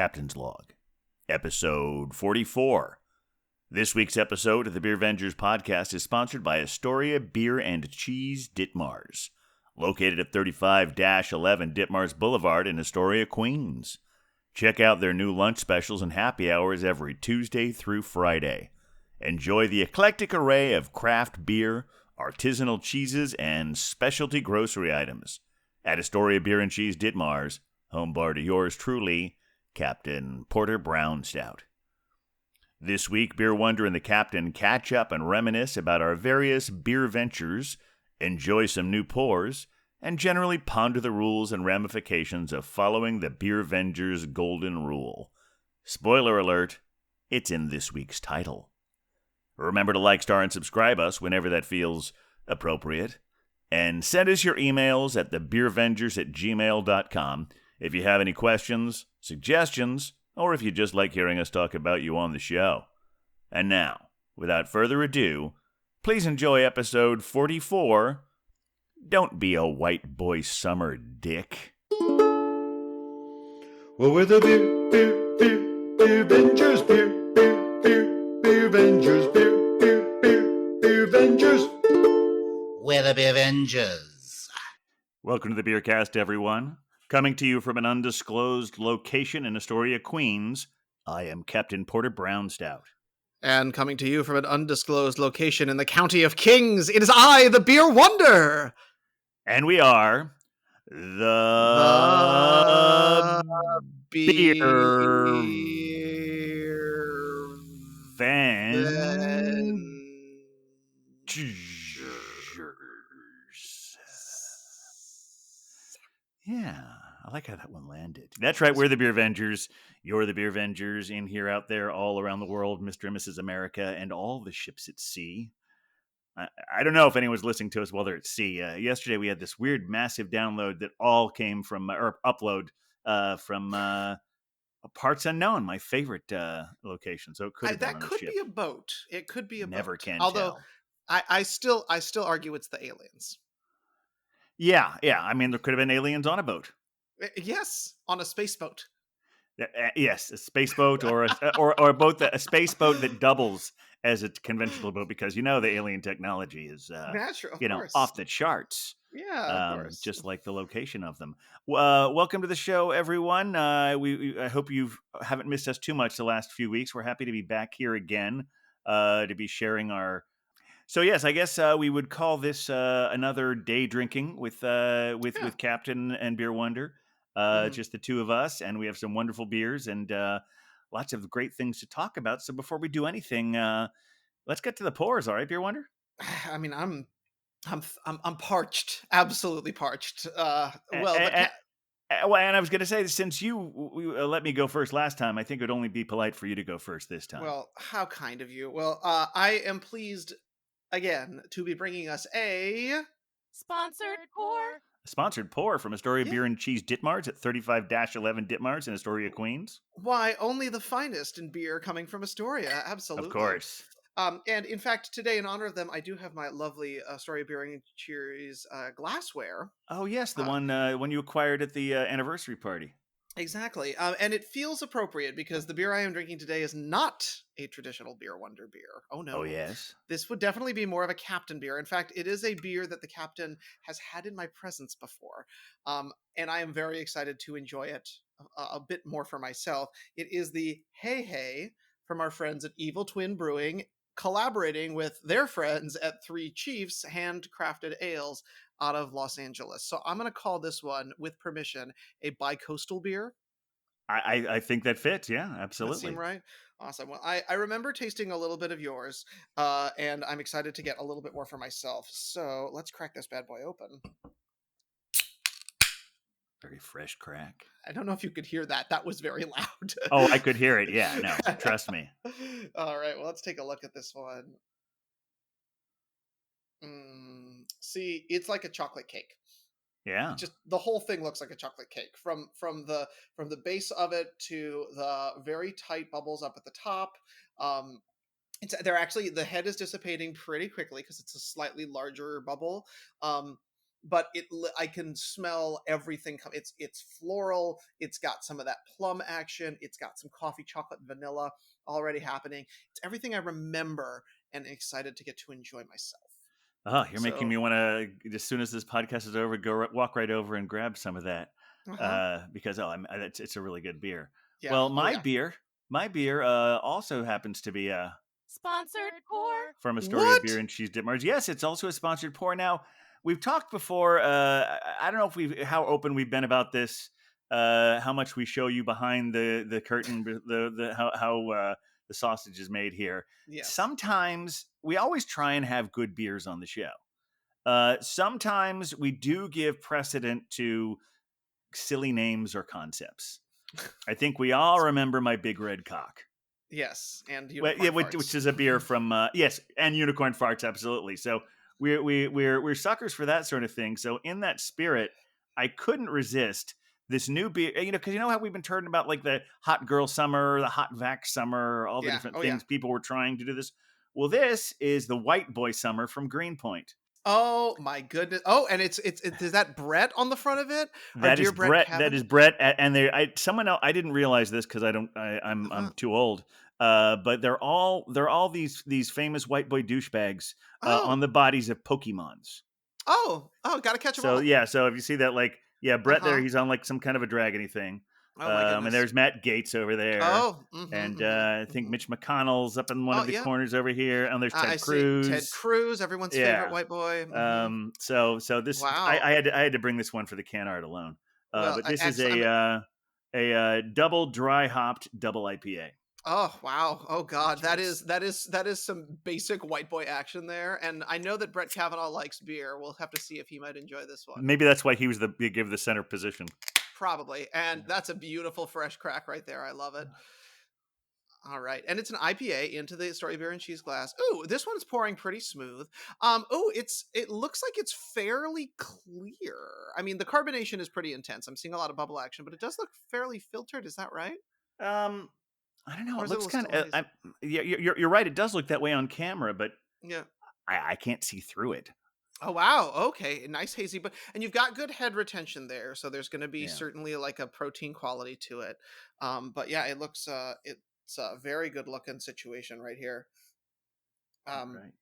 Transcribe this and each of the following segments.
Captain's Log, Episode 44. This week's episode of the Beer Vengers podcast is sponsored by Astoria Beer and Cheese Ditmars, located at 35-11 Ditmars Boulevard in Astoria, Queens. Check out their new lunch specials and happy hours every Tuesday through Friday. Enjoy the eclectic array of craft beer, artisanal cheeses, and specialty grocery items at Astoria Beer and Cheese Ditmars, home bar to yours truly, Captain Porter Brown Stout. This week, Beer Wonder and the Captain catch up and reminisce about our various beer ventures, enjoy some new pours, and generally ponder the rules and ramifications of following the Beer Vengers' golden rule. Spoiler alert, it's in this week's title. Remember to like, star, and subscribe us whenever that feels appropriate. And send us your emails at thebeervengers@gmail.com if you have any questions, suggestions, or if you just like hearing us talk about you on the show. And now, without further ado, please enjoy episode 44, Don't Be a White Boy Summer Dick. Well, we're the beer Vengers, beer Vengers, beer Vengers. We're the Beer Vengers. Welcome to the Beercast, everyone. Coming to you from an undisclosed location in Astoria, Queens, I am Captain Porter Brown Stout. And coming to you from an undisclosed location in the County of Kings, it is I, the Beer Wonder! And we are the Beer Vengers. Yeah, I like how that one landed. That's right, we're the Beer Vengers. You're the Beer Vengers in here, out there, all around the world, Mr. and Mrs. America, and all the ships at sea. I don't know if anyone's listening to us while they're at sea. Yesterday we had this weird, massive download that all came from, or upload from Parts Unknown, my favorite location. So it could have been on a ship. Be a boat. It could be a Never boat. can Although, tell. I still argue it's the aliens. Yeah. I mean, there could have been aliens on a boat. Yes, on a space boat. Yes, a space boat or a boat a space boat that doubles as a conventional boat, because the alien technology is natural, off the charts. Yeah, of course. Just like the location of them. Welcome to the show, everyone. I hope you haven't missed us too much the last few weeks. We're happy to be back here again to be sharing our. So yes, I guess we would call this another day drinking with Captain and Beer Wonder. Just the two of us, and we have some wonderful beers and lots of great things to talk about. So before we do anything, let's get to the pours. All right, Beer Wonder? I mean, I'm parched, absolutely parched. And I was going to say, since you let me go first last time, I think it would only be polite for you to go first this time. Well, how kind of you. Well, I am pleased again to be bringing us a sponsored pour. A sponsored pour from Astoria Beer and Cheese Ditmars at 35-11 Ditmars in Astoria, Queens. Why, only the finest in beer coming from Astoria. Absolutely. Of course. And in fact, today, in honor of them, I do have my lovely Astoria Beer and Cheese glassware. Oh, yes, the one you acquired at the anniversary party. Exactly. And it feels appropriate because the beer I am drinking today is not a traditional Beer Wonder beer. Oh, no. Oh, yes. This would definitely be more of a Captain beer. In fact, it is a beer that the Captain has had in my presence before. And I am very excited to enjoy it a bit more for myself. It is the Hey Hey from our friends at Evil Twin Brewing, collaborating with their friends at Three Chiefs Handcrafted Ales out of Los Angeles. So I'm going to call this one, with permission, a bi-coastal beer. I think that fits. Yeah, absolutely. That seem right? Awesome. Well, I remember tasting a little bit of yours, and I'm excited to get a little bit more for myself. So let's crack this bad boy open. Very fresh crack. I don't know if you could hear that. That was very loud. Oh, I could hear it. Yeah, no, trust me. All right, well, let's take a look at this one. See, it's like a chocolate cake. Yeah. Just the whole thing looks like a chocolate cake, from the base of it to the very tight bubbles up at the top. They're actually, the head is dissipating pretty quickly because it's a slightly larger bubble. but I can smell everything. It's floral. It's got some of that plum action. It's got some coffee, chocolate, and vanilla already happening. It's everything I remember and excited to get to enjoy myself. Oh, you're making So, me want to, as soon as this podcast is over, go walk right over and grab some of that. Because it's a really good beer. yeah. Well, Oh, my yeah. beer also happens to be Sponsored pour. from Astoria What? Beer and Cheese Ditmars. Yes, it's also a sponsored pour. Now, we've talked before. I don't know if how open we've been about this. How much we show you behind the curtain, how the sausage is made here. Yes. Sometimes we always try and have good beers on the show. Sometimes we do give precedent to silly names or concepts. I think we all remember my Big Red Cock. Yes, and Well, unicorn yeah, farts. which is a beer from yes, and unicorn farts, absolutely. So we're suckers for that sort of thing. So in that spirit, I couldn't resist this new beer. Because you know how we've been turning about like the hot girl summer, the hot vac summer, all the Yeah. different Oh, things people were trying to do this. Well, this is the white boy summer from Greenpoint. Oh my goodness! Oh, and it's is that Brett on the front of it? Our That dear is Brett Brett. Kavanaugh? That is Brett. And someone else. I didn't realize this because I'm too old. But they're all these famous white boy douchebags on Oh, the bodies of Pokemons. gotta catch them So all. yeah, so if you see that, like, yeah, Brett there, Uh-huh. he's on like some kind of a dragony thing. Oh my And goodness. there's Matt Gates over there. Oh, And I think Mitch McConnell's up in one Oh of the yeah, corners over here. And there's I Ted see Ted Cruz. Cruz, everyone's favorite Yeah. white boy. So this Wow. I had to bring this one for the can art alone. Well, But this is excellent. a double dry hopped double IPA. Oh wow. Oh god, Cheers. that is some basic white boy action there. And I know that Brett Kavanaugh likes beer. We'll have to see if he might enjoy this one. Maybe that's why he was give the center position. Probably. And that's a beautiful fresh crack right there. I love it. All right. And it's an IPA into the Astoria Beer and Cheese glass. Ooh, this one's pouring pretty smooth. It looks like it's fairly clear. I mean, the carbonation is pretty intense. I'm seeing a lot of bubble action, but it does look fairly filtered. Is that right? I don't know. Or It is it looks still kind of. hazy? Yeah, you're right. It does look that way on camera, but Yeah. I can't see through it. Oh wow. Okay. Nice hazy, and you've got good head retention there, so there's going to be Yeah. certainly like a protein quality to it. But yeah, it looks it's a very good looking situation right here. Right.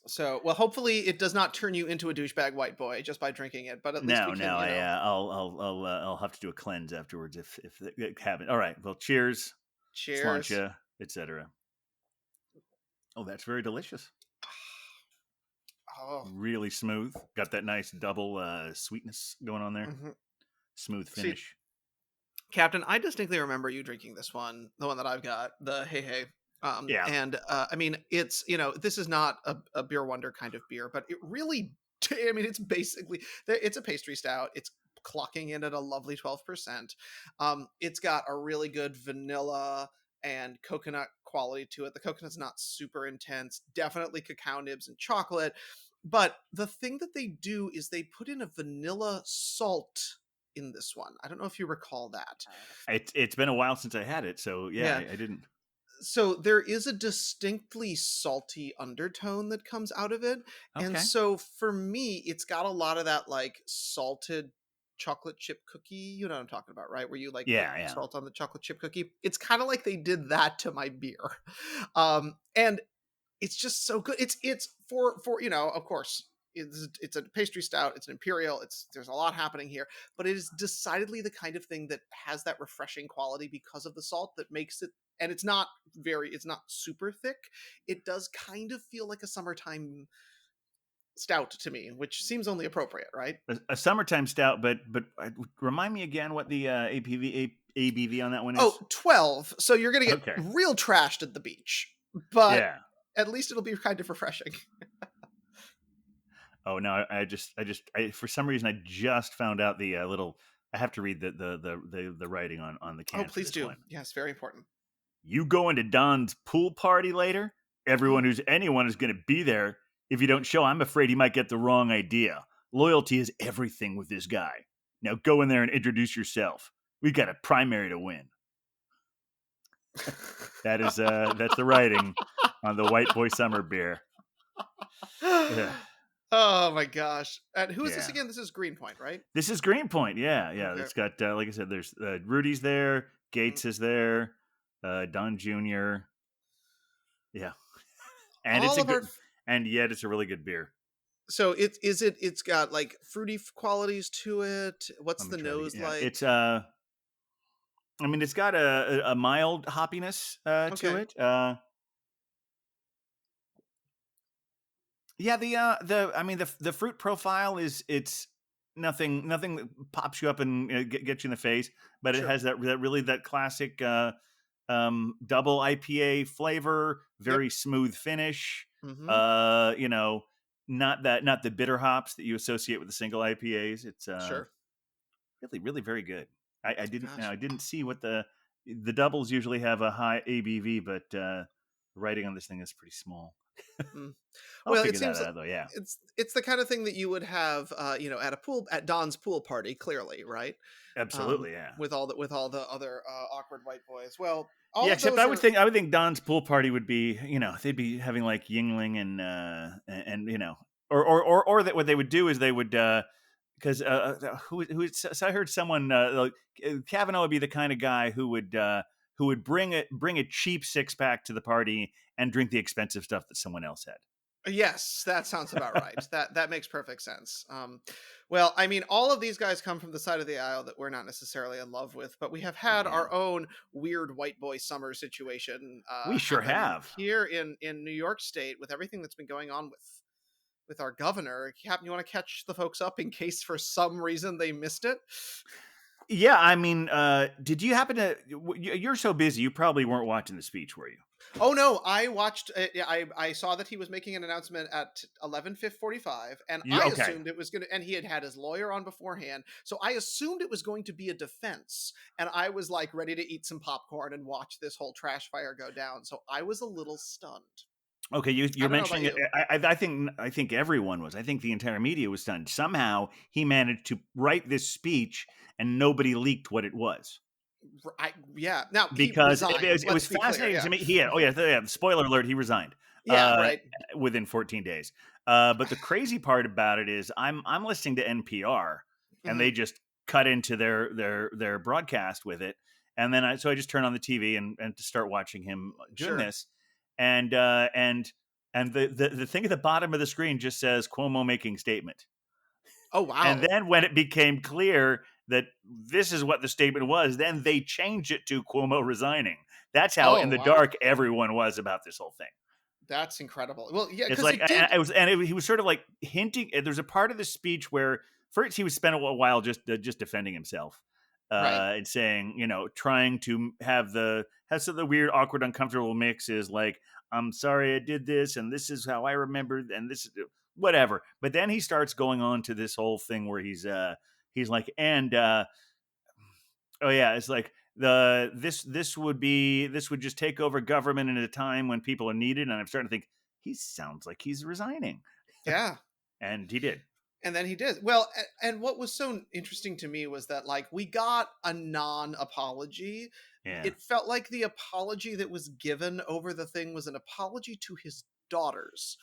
So, well, hopefully it does not turn you into a douchebag white boy just by drinking it, but at least we can, I'll have to do a cleanse afterwards if it haven't. All right. Well, cheers, cheers. slancha, etc. Oh, that's very delicious. Oh, Really smooth. Got that nice double sweetness going on there. mhm. Smooth See, finish. Captain, I distinctly remember you drinking this one, the one that I've got, the Hey Hey. Yeah. And I mean, it's, this is not a beer wonder kind of beer, but it really, I mean, it's basically, it's a pastry stout. It's clocking in at a lovely 12%. It's got a really good vanilla and coconut quality to it. The coconut's not super intense, definitely cacao nibs and chocolate. But the thing that they do is they put in a vanilla salt in this one. I don't know if you recall that. It's been a while since I had it, so yeah. I didn't. So there is a distinctly salty undertone that comes out of it. Okay. And so for me, it's got a lot of that like salted chocolate chip cookie. You know what I'm talking about, right? Where you like Yeah. put salt on the chocolate chip cookie. It's kind of like they did that to my beer. And it's just so good. It's for of course, it's a pastry stout, it's an imperial, there's a lot happening here, but it is decidedly the kind of thing that has that refreshing quality because of the salt that makes it, and it's not super thick. It does kind of feel like a summertime stout to me, which seems only appropriate, right? A summertime stout, but remind me again what the ABV on that one is. Oh, 12. So you're gonna get real trashed at the beach, but yeah, at least it'll be kind of refreshing. Oh no! I for some reason I just found out the little. I have to read the writing on the can. Oh, please do. One. Yes, very important. You going to Don's pool party later? Anyone is going to be there. If you don't show, I'm afraid he might get the wrong idea. Loyalty is everything with this guy. Now go in there and introduce yourself. We've got a primary to win. That's the writing on the White Boy Summer beer. Yeah. Oh my gosh! And who is this Yeah. again? This is Greenpoint, right? This is Greenpoint. Yeah, yeah. Okay. It's got like I said, there's Rudy's there, Mm. Gates is there, Don Jr. Yeah, and it's All a of our. good, and yet it's a really good beer. So it's got like fruity qualities to it. What's Let me the try to. nose Yeah, like? it's I mean, it's got a mild hoppiness to Okay. it. Yeah, the I mean the fruit profile is it's nothing that pops you up and gets you in the face, but it Sure. has that classic double IPA flavor, Yep. very smooth finish. Mm-hmm. You know, not the bitter hops that you associate with the single IPAs. It's Sure. really very good. I Gosh. didn't see what the doubles usually have a high ABV, but the writing on this thing is pretty small. Mm. I'll Well, it figure that seems like out though. Yeah, it's the kind of thing that you would have, at a pool at Don's pool party. Clearly, right? absolutely. Yeah, With all the other awkward white boys. Well, all yeah. of Except those are. I would think Don's pool party would be they'd be having like Yingling and or that what they would do is they would because so I heard someone like Kavanaugh would be the kind of guy who would bring a cheap 6-pack to the party and drink the expensive stuff that someone else had. Yes, that sounds about right. That makes perfect sense. Well, I mean, all of these guys come from the side of the aisle that we're not necessarily in love with, but we have had Yeah, our own weird white boy summer situation we sure happen have. here in New York State with everything that's been going on with our governor. Captain, you want to catch the folks up in case for some reason they missed it? Yeah, I mean, did you happen to? You're so busy, you probably weren't watching the speech, were you? Oh no, I watched. I saw that he was making an announcement at 11:45, and You I okay? assumed it was going to. And he had had his lawyer on beforehand, so I assumed it was going to be a defense. And I was like ready to eat some popcorn and watch this whole trash fire go down. So I was a little stunned. Okay, I you're don't know about mentioning it. you. I think everyone was. I think the entire media was stunned. Somehow he managed to write this speech, and nobody leaked what it was Yeah. Now he because resigned. it was Let's be clear. fascinating Yeah. to me. He had, yeah. Spoiler alert: he resigned Yeah. uh, Right. within 14 days. But the crazy part about it is, I'm listening to NPR, and Mhm. they just cut into their broadcast with it, and then so I just turn on the TV and to start watching him doing Sure. this, and the thing at the bottom of the screen just says Cuomo making statement. Oh And wow. then when it became clear that this is what the statement was, then they changed it to Cuomo resigning. That's how in Oh the wow. dark everyone was about this whole thing. That's incredible. Well, yeah, It's because like it did. he was sort of like hinting. There's a part of the speech where first he was spent a while just defending himself, Right. and saying, trying to have some of the weird, awkward, uncomfortable mix is like, I'm sorry I did this, and this is how I remember, and this is whatever. But then he starts going on to this whole thing where he's like, and oh yeah, it's like this would just take over government at a time when people are needed, and I'm starting to think he sounds like he's resigning, Yeah. and he did. And then he did. Well, and what was so interesting to me was that like we got a non-apology. Yeah, It felt like the apology that was given over the thing was an apology to his daughters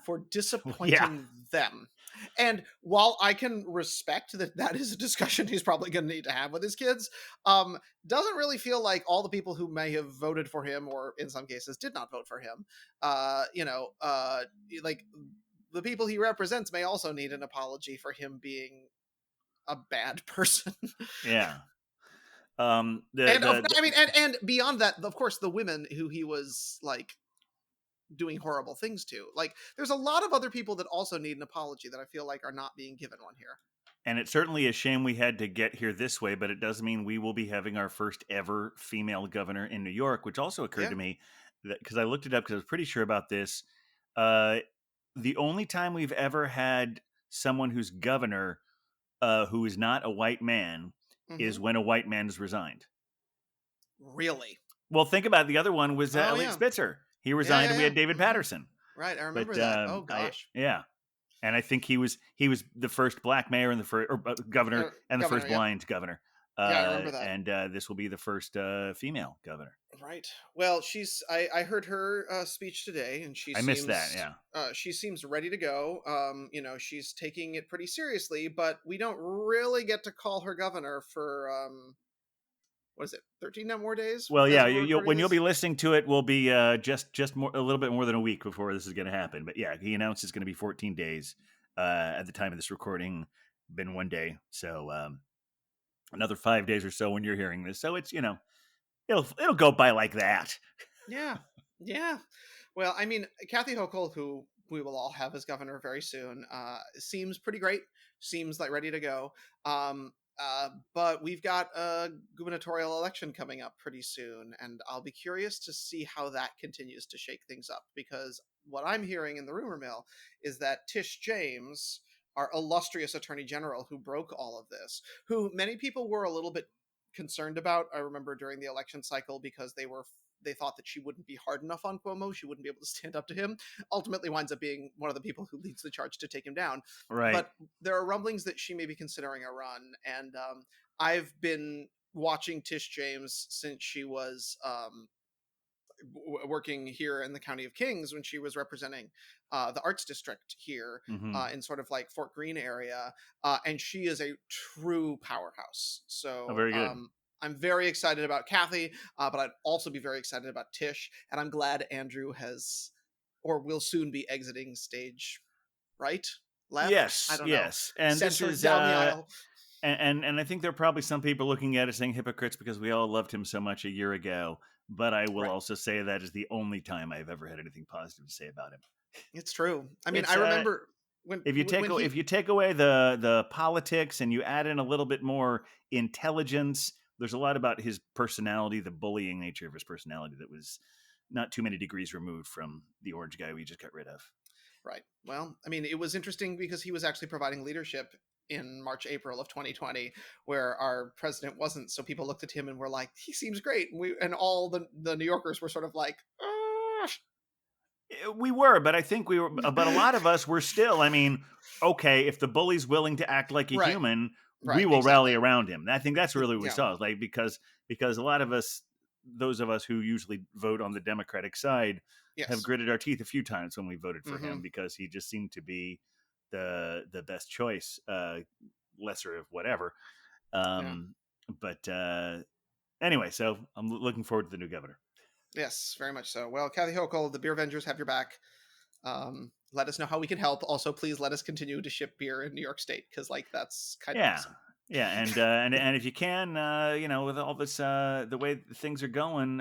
for yeah, disappointing them. And while I can respect that that is a discussion he's probably going to need to have with his kids, doesn't really feel like all the people who may have voted for him or in some cases did not vote for him, like the people he represents may also need an apology for him being a bad person. yeah. And I mean, and beyond that, of course, the women who he was like doing horrible things to. Like, there's a lot of other people that also need an apology that I feel like are not being given one here. And it's certainly a shame we had to get here this way, but it does mean we will be having our first ever female governor in New York, which also occurred Yeah. to me that because I looked it up because I was pretty sure about this. Uh, the only time we've ever had someone who's governor who is not a white man is Hmm. when a white man is resigned. Really? Well, think about it. The other one was Oh Elliot yeah. Spitzer. He Yeah, resigned, yeah, and we yeah. had David Patterson. Right. I remember But that. Oh I gosh. yeah, and I think he was the first black mayor and the first governor and the Governor. first Yep. blind governor. Yeah, I remember that. And this will be the first female governor. Right. Well, I heard her speech today, and I missed that. Yeah. she seems ready to go. She's taking it pretty seriously, but we don't really get to call her governor for what is it, 13 more days Well, as yeah, we're recording when you'll this. be listening to it, will be just more a little bit more than a week before this is going to happen. But yeah, he announced it's going to be 14 days at the time of this recording. Been one day, so another 5 days or so when you're hearing this. So it's it'll go by like that. Yeah, yeah. Well, I mean, Kathy Hochul, who we will all have as governor very soon, seems pretty great. Seems like ready to go. But we've got a gubernatorial election coming up pretty soon, and I'll be curious to see how that continues to shake things up. Because what I'm hearing in the rumor mill is that Tish James, our illustrious attorney general who broke all of this, who many people were a little bit concerned about. I remember during the election cycle because they thought that she wouldn't be hard enough on Cuomo. She wouldn't be able to stand up to him. Ultimately winds up being one of the people who leads the charge to take him down. Right. But there are rumblings that she may be considering a run. And I've been watching Tish James since she was working here in the County of Kings when she was representing the arts district here Mm-hmm. in sort of like Fort Greene area. And she is a true powerhouse. Oh, So very good. I'm very excited about Kathy, but I'd also be very excited about Tish. And I'm glad Andrew has or will soon be exiting stage right, left. I Yes, don't know. yes, and this Center is down the aisle. and I think there are probably some people looking at it saying hypocrites because we all loved him so much a year ago. But I will Right. also say that is the only time I've ever had anything positive to say about him. It's true. I mean, It's I remember when if he you take away the politics and you add in a little bit more intelligence, there's a lot about his personality, the bullying nature of his personality that was not too many degrees removed from the orange guy we just got rid of. Right. Well, I mean, it was interesting because he was actually providing leadership in March, April of 2020, where our president wasn't. So people looked at him and were like, "He seems great," and all the New Yorkers were sort of like, We were, but I think we were, but a lot of us were still. I mean, okay, if the bully's willing to act like a "Right, human, we right, will rally exactly." around him. I think that's really what we Yeah. saw. Like because a lot of us, those of us who usually vote on the Democratic side, have Yes. gritted our teeth a few times when we voted for Hmm. him because he just seemed to be the best choice, lesser of whatever. Yeah. Um, but anyway, so I'm looking forward to the new governor. Yes. Very much so. Well, Kathy Hochul, the Beer Avengers have your back. Let us know how we can help. Also, please let us continue to ship beer in New York State because, like, that's kind of Yeah. awesome. Yeah, and if you can, with all this, the way things are going,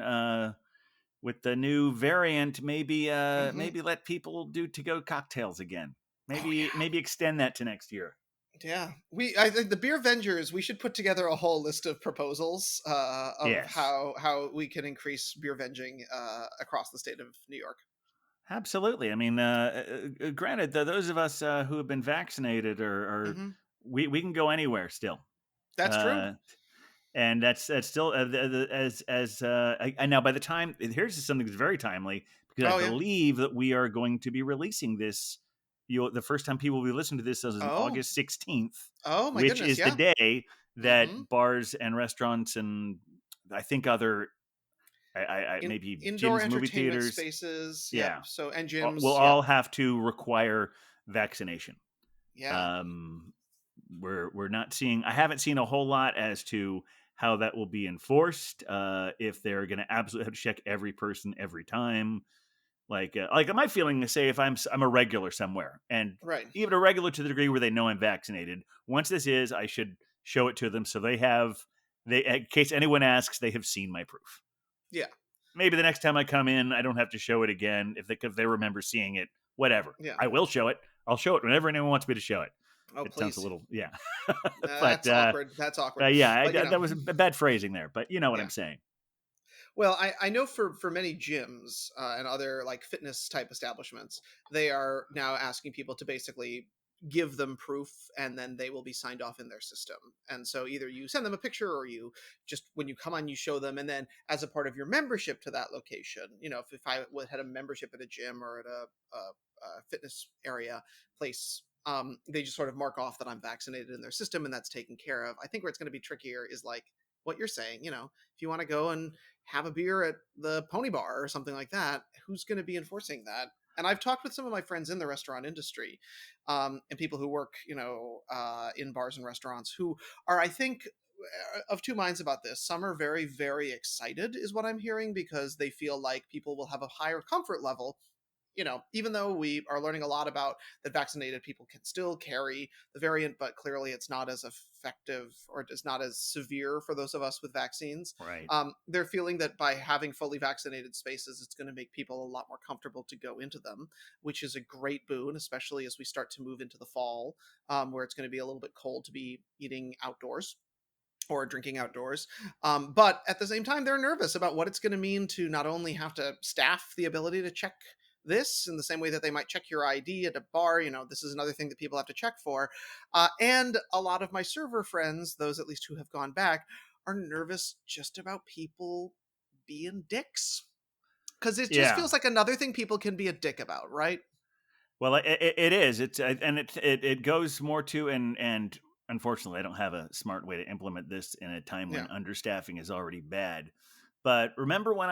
with the new variant, Hmm. maybe let people do to go cocktails again. Oh yeah. Maybe extend that to next year. Yeah, I think the Beer Vengers. We should put together a whole list of proposals of Yes, how we can increase beer venging across the state of New York. absolutely. I mean, granted, those of us who have been vaccinated are Hmm. we can go anywhere still. That's true. Uh, and that's still as I now by the time here's something that's very timely because I Oh yeah. believe that we are going to be releasing this. The first time people will be listening to this is on Oh. August 16th, Oh my which goodness. is the Yeah. day Hmm. that bars and restaurants and I think other maybe Indoor gyms, movie entertainment theaters, spaces. Yep. yeah, So and will gyms. Yep. all have to require vaccination. Yeah. Um, we're not seeing. I haven't seen a whole lot as to how that will be enforced. If they're going to absolutely have to check every person every time. Like my feeling is, say, if I'm a regular somewhere, and Right. even a regular to the degree where they know I'm vaccinated. Once this is, I should show it to them so they in case anyone asks, they have seen my proof. Yeah. Maybe the next time I come in, I don't have to show it again if they remember seeing it. Whatever, Yeah. I will show it. I'll show it whenever anyone wants me to show it. Oh It sounds a please. little, yeah. but That's awkward. That's awkward. yeah, But that was a bad phrasing there, but you know what yeah. I'm saying. Well, I know for many gyms and other like fitness type establishments, they are now asking people to basically give them proof and then they will be signed off in their system. And so either you send them a picture or you just when you come on you show them and then as a part of your membership to that location, if I had a membership at a gym or at a fitness area place, they just sort of mark off that I'm vaccinated in their system and that's taken care of. I think where it's going to be trickier is like what you're saying, if you want to go and have a beer at the Pony Bar or something like that, who's going to be enforcing that? And I've talked with some of my friends in the restaurant industry, and people who work, in bars and restaurants, who are, I think, of two minds about this. Some are very, very excited, is what I'm hearing, because they feel like people will have a higher comfort level. Even though we are learning a lot about that vaccinated people can still carry the variant, but clearly it's not as effective, or it's not as severe for those of us with vaccines. Right. They're feeling that by having fully vaccinated spaces, it's going to make people a lot more comfortable to go into them, which is a great boon, especially as we start to move into the fall, where it's going to be a little bit cold to be eating outdoors or drinking outdoors. But at the same time, they're nervous about what it's going to mean to not only have to staff the ability to check this in the same way that they might check your ID at a bar. This is another thing that people have to check for. And a lot of my server friends, those at least who have gone back, are nervous just about people being dicks. Because it just feels like another thing people can be a dick about, right? Well, it is. It goes more to, and unfortunately, I don't have a smart way to implement this in a time when understaffing is already bad. But remember when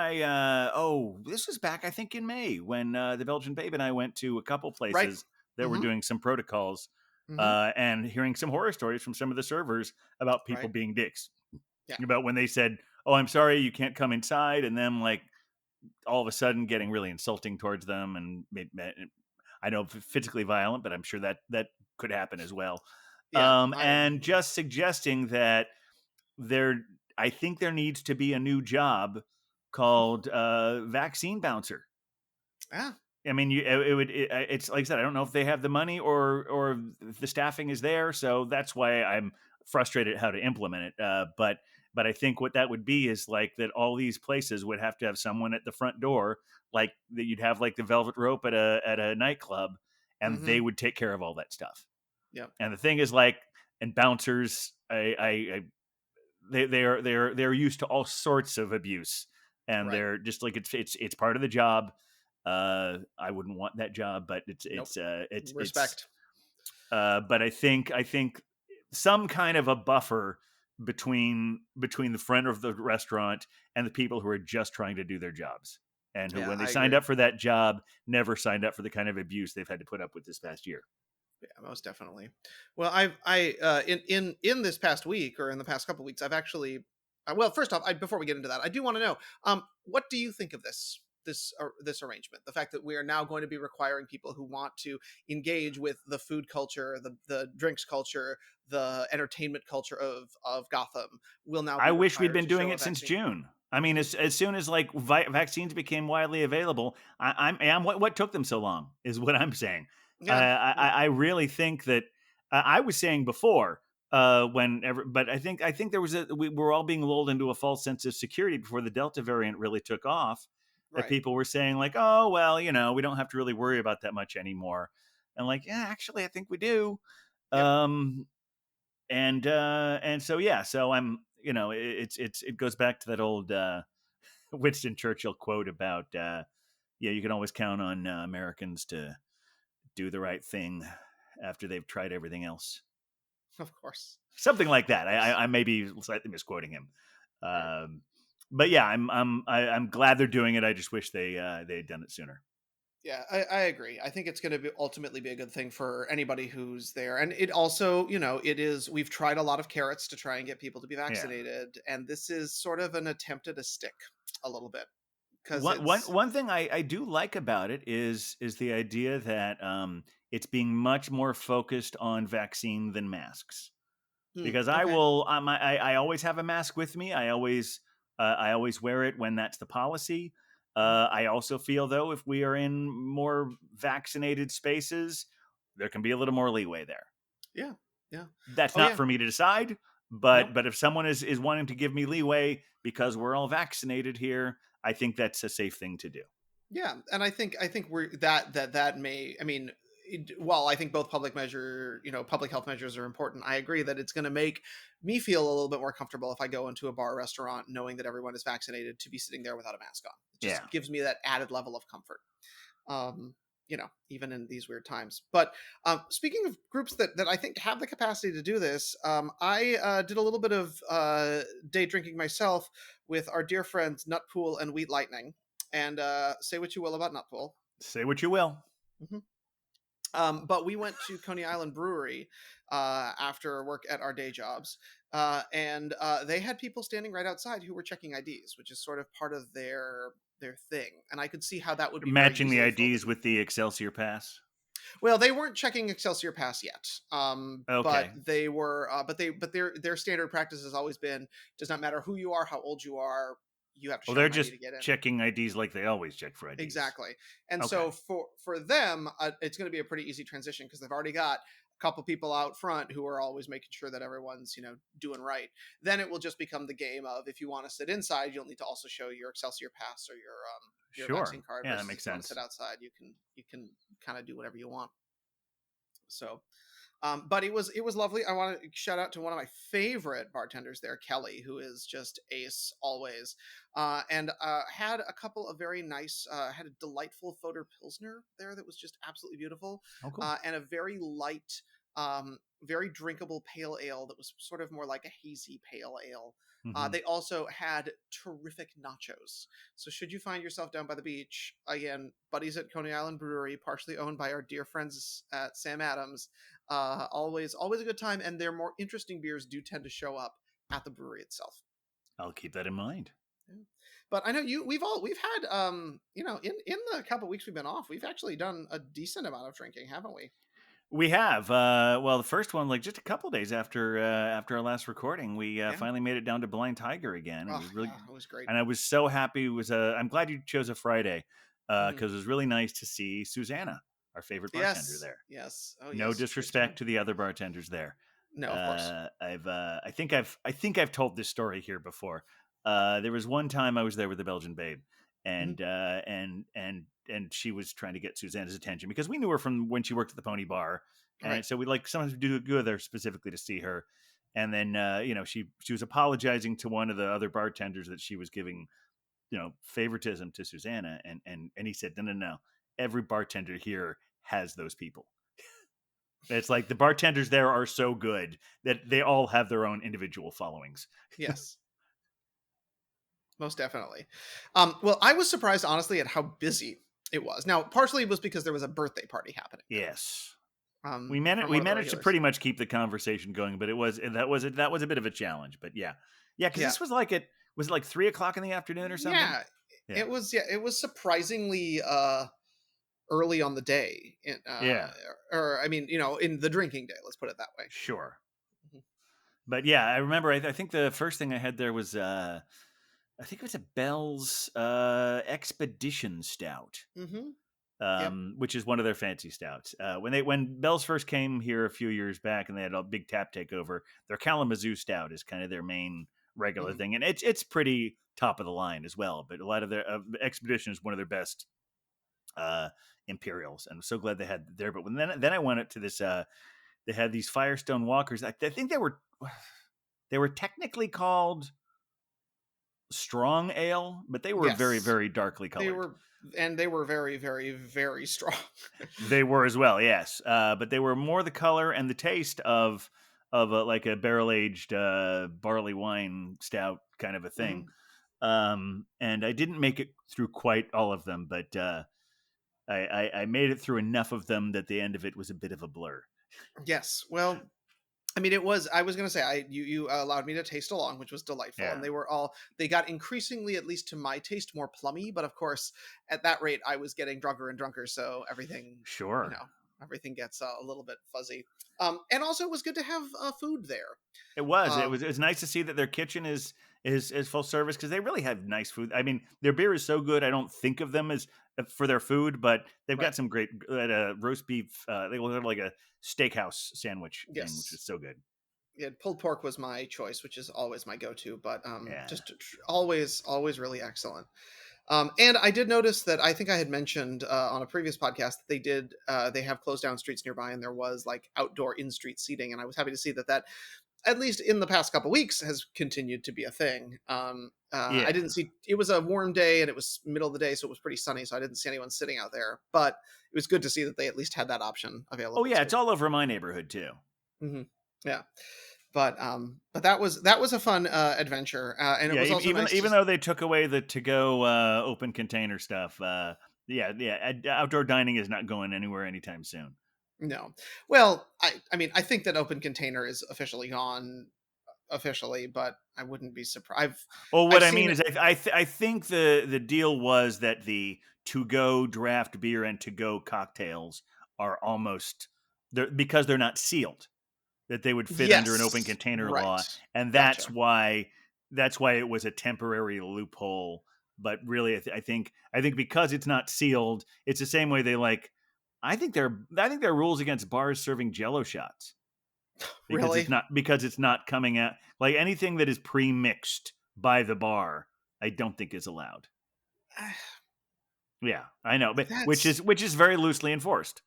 this was back, I think, in May, when the Belgian Babe and I went to a couple places that were doing some protocols, and hearing some horror stories from some of the servers about people being dicks. Yeah. About when they said, "Oh, I'm sorry, you can't come inside," and them like all of a sudden getting really insulting towards them, and I know physically violent, but I'm sure that could happen as well. Yeah, and just suggesting that I think there needs to be a new job called vaccine bouncer. Yeah. I mean, it's like I said, I don't know if they have the money or the staffing is there. So that's why I'm frustrated at how to implement it. But I think what that would be is like that all these places would have to have someone at the front door, like that you'd have like the velvet rope at a nightclub, and they would take care of all that stuff. Yeah. And the thing is, like, and bouncers, they're used to all sorts of abuse, and they're just like it's part of the job. I wouldn't want that job, but it's respect. But I think some kind of a buffer between the front of the restaurant and the people who are just trying to do their jobs, and who, when they signed up for that job, never signed up for the kind of abuse they've had to put up with this past year. Yeah, most definitely. Well, in this past week, or in the past couple of weeks, I've actually, well, first off, before we get into that, I do want to know, what do you think of this arrangement? The fact that we are now going to be requiring people who want to engage with the food culture, the drinks culture, the entertainment culture of Gotham will now. I wish we'd been doing it since June. I mean, as soon as like vaccines became widely available, I'm what took them so long is what I'm saying. Yeah. I really think that I was saying before but I think there was we were all being lulled into a false sense of security before the Delta variant really took off. That people were saying like, oh, well, we don't have to really worry about that much anymore. And like, yeah, actually, I think we do. Yep. And so, yeah, so I'm, it goes back to that old Winston Churchill quote about, you can always count on Americans to do the right thing after they've tried everything else. Of course. Something like that. I may be slightly misquoting him. But yeah, I'm glad they're doing it. I just wish they had done it sooner. Yeah, I agree. I think it's going to ultimately be a good thing for anybody who's there. And it also, we've tried a lot of carrots to try and get people to be vaccinated. Yeah. And this is sort of an attempt at a stick a little bit. One thing I do like about it is the idea that it's being much more focused on vaccine than masks. Because I always have a mask with me. I always wear it when that's the policy. I also feel, though, if we are in more vaccinated spaces, there can be a little more leeway there. Yeah, yeah. That's not for me to decide, but if someone is wanting to give me leeway because we're all vaccinated here, I think that's a safe thing to do. Yeah, and I think we're that may. I mean, while I think both public health measures are important, I agree that it's going to make me feel a little bit more comfortable if I go into a bar or restaurant knowing that everyone is vaccinated to be sitting there without a mask on. It just gives me that added level of comfort. even in these weird times. But speaking of groups that I think have the capacity to do this, I did a little bit of day drinking myself with our dear friends Nutpool and Wheat Lightning. And say what you will about Nutpool. Say what you will. But we went to Coney Island Brewery after work at our day jobs, and they had people standing right outside who were checking IDs, which is sort of part of their thing. And I could see how that would be Matching the very IDs easily with the Excelsior Pass. well, they weren't checking Excelsior Pass yet, but Okay. they were. But their standard practice has always been: does not matter who you are, how old you are, you have to show Well, they're an ID just to get in. checking IDs like they always check for IDs. Exactly. And Okay. so for them, it's going to be a pretty easy transition because they've already got a couple people out front who are always making sure that everyone's doing right. Then it will just become the game of, if you want to sit inside, you'll need to also show your Excelsior Pass or your Sure. vaccine card. Yeah, that versus makes if you want to sense. sit outside, you can kind of do whatever you want. So but it was lovely. I want to shout out to one of my favorite bartenders there, Kelly, who is just ace always, and had a couple of very nice. Had a delightful Foder Pilsner there that was just absolutely beautiful, Oh, cool. and a very light, very drinkable pale ale that was sort of more like a hazy pale ale. Mhm. They also had terrific nachos. So should you find yourself down by the beach, again, buddies at Coney Island Brewery, partially owned by our dear friends at Sam Adams, always a good time. And their more interesting beers do tend to show up at the brewery itself. I'll keep that in mind. But I know we've had in the couple weeks we've been off, we've actually done a decent amount of drinking, haven't we? We have. Well, the first one, like just a couple days after our last recording, we finally made it down to Blind Tiger again. It was really, it was great. and I was so happy. It was I'm glad you chose a Friday because it was really nice to see Susanna, our favorite bartender, there. Yes. Oh, No yes. disrespect to the other bartenders there. No, of course. I think I've told this story here before. There was one time I was there with the Belgian babe, and and she was trying to get Susanna's attention because we knew her from when she worked at the Pony Bar, and Right. so we like sometimes go there specifically to see her. And then she was apologizing to one of the other bartenders that she was giving favoritism to Susanna, and he said, no, every bartender here has those people. It's like the bartenders there are so good that they all have their own individual followings. Yes. Most definitely. Well, I was surprised, honestly, at how busy it was. Now, partially it was because there was a birthday party happening. Yes. We from managed one of the to regulars. pretty much keep the conversation going, but that was a bit of a challenge. But yeah, because this was like was it like 3:00 in the afternoon or something? Yeah, Yeah. it was. Yeah, it was surprisingly early on the day. Or I mean, in the drinking day. Let's put it that way. Sure. Mhm. But yeah, I remember. I think the first thing I had there was I think it was a Bell's Expedition Stout. Mm-hmm. Which is one of their fancy stouts. When Bell's first came here a few years back and they had a big tap takeover, their Kalamazoo Stout is kind of their main regular thing, and it's pretty top of the line as well. But a lot of their Expedition is one of their best Imperials, and I'm so glad they had it there. But then I went up to this. They had these Firestone Walkers. I think they were technically called strong ale, but they were very, Yes. very darkly colored. They were very, very, very strong. They were as well, yes. But they were more the color and the taste of like a barrel aged barley wine stout kind of a thing. And I didn't make it through quite all of them, but I made it through enough of them that the end of it was a bit of a blur. Yes. Well, I mean, I was going to say, you allowed me to taste along, which was delightful. Yeah. And they got increasingly, at least to my taste, more plummy. But of course, at that rate, I was getting drunker and drunker. So everything, Sure. everything gets a little bit fuzzy. And also it was good to have food there. It was. It was nice to see that their kitchen is full service because they really have nice food. I mean, their beer is so good. I don't think of them as for their food, but they've got some great roast beef. They will have like a steakhouse sandwich thing, which is so good. Yeah, pulled pork was my choice, which is always my go-to, but just always really excellent. And I did notice that I think I had mentioned on a previous podcast that they have closed down streets nearby, and there was like outdoor in-street seating, and I was happy to see that at least in the past couple weeks, has continued to be a thing. I Yeah. didn't see, it was a warm day and it was middle of the day, so it was pretty sunny. So I didn't see anyone sitting out there, but it was good to see that they at least had that option Oh available yeah, too. it's all over my neighborhood too. Hmm. Yeah, but that was a fun adventure, and it Yeah, was also even nice. even though they took away the to go open container stuff, outdoor dining is not going anywhere anytime soon. No, well, I mean, I think that open container is officially gone officially, but I wouldn't be surprised. Well, what I've I seen mean it. is, I think the deal was that the to go draft beer and to go cocktails are almost because they're not sealed, that they would fit under an open Yes, container law, right. and Gotcha. that's why it was a temporary loophole. But really, I think because it's not sealed, it's the same way they like. I think there are rules against bars serving Jello shots Really? because it's not coming out like anything that is pre-mixed by the bar. I don't think is allowed. Yeah, I know, but That's. which is very loosely enforced.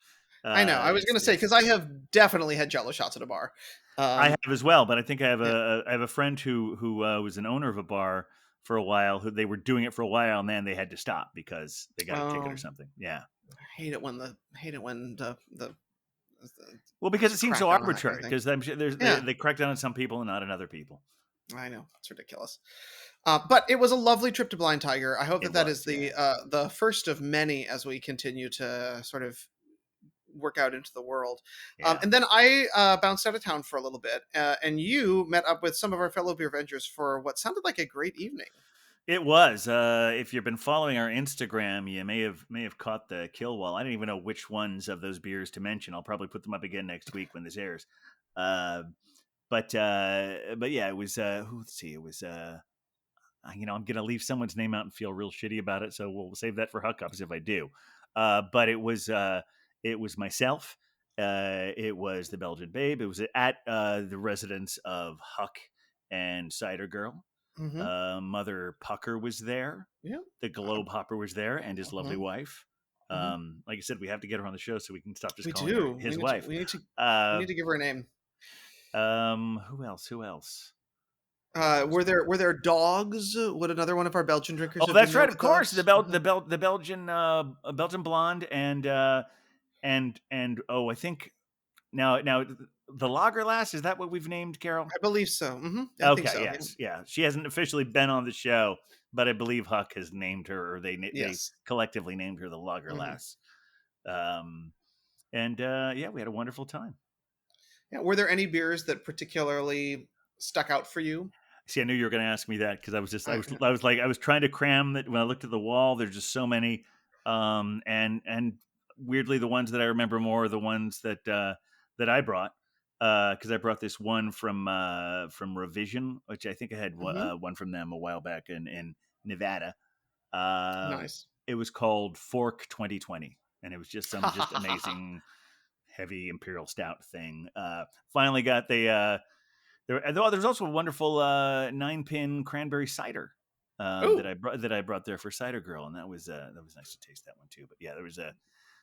I know. I was gonna say, It's because I have definitely had Jello shots at a bar. I Um, have as well, but I think yeah. I have a friend who was an owner of a bar for a while. Who they were doing it for a while, and then they had to stop because they got a ticket or Um, something. Yeah, I hate it when the well, because it seems so crackdown on that kind of arbitrary. thing. Because I'm sure Yeah, they crack down on some people and not on other people. I know, it's ridiculous. But it was a lovely trip to Blind Tiger. I hope It that that is was, yeah, the first of many as we continue to sort of work out into the world. yeah. And then I bounced out of town for a little bit, and you met up with some of our fellow Beer Avengers for what sounded like a great evening. It was. If you've been following our Instagram, you may have caught the kill wall. I don't even know which ones of those beers to mention. I'll probably put them up again next week when this airs. Uh, but yeah, it was. Let's see. It was. I'm gonna leave someone's name out and feel real shitty about it. So we'll save that for hookups if I do. But it was. It was myself. It was the Belgian Babe. It was at the residence of Huck and Cider Girl. Hmm. Mother Pucker was there. Yeah. The Globe Hopper was there, and his lovely Hmm. wife. Hmm. Like I said, we have to get her on the show so we can stop just We calling her do. his wife. We Uh, need to give her a name. who else? Who else? Were there dogs? Would another one of our Belgian drinkers Oh, have been that's there right. Of with course, dogs? Hmm. The Belgian Belgian blonde and oh, I think now the Lager Lass, is that what we've named Carol? I believe so. Hmm. I think Okay, so. Yeah. yes, yeah. She hasn't officially been on the show, but I believe Huck has named her, or they Yes. collectively named her the Lager Hmm. Lass. Um, and yeah, we had a wonderful time. Yeah. Were there any beers that particularly stuck out for you? See, I knew you were going to ask me that because Yeah. I was trying to cram that when I looked at the wall. There's just so many, and weirdly, the ones that I remember more are the ones that I brought because I brought this one from Revision, which I think I had Hmm. one from them a while back in Nevada. Uh, Nice. it was called Fork 2020, and it was just some just amazing heavy imperial stout thing. Finally got there's also a wonderful 9-pin cranberry cider Oh, that I brought there for Cider Girl, and that was nice to taste that one too. But yeah, there was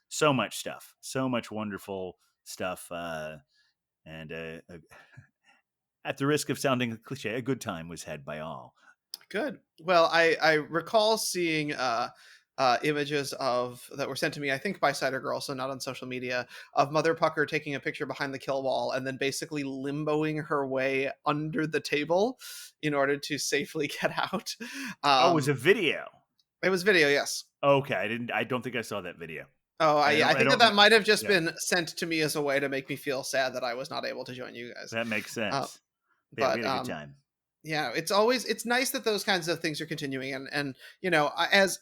so much stuff, so much wonderful stuff, and at the risk of sounding cliche, a good time was had by all. good. Well, I recall seeing images of that were sent to me, I think by Cider Girl, so not on social media, of Mother Pucker taking a picture behind the kill wall and then basically limboing her way under the table in order to safely get out. Oh, it was Um, a video. it was video, yes. Okay, I don't think I saw that video. Oh, I yeah, I don't. I think that don't. that might have just Yeah, been sent to me as a way to make me feel sad that I was not able to join you guys. that makes Uh, sense. Yeah, we but had a good time. yeah, it's nice that those kinds of things are continuing, and as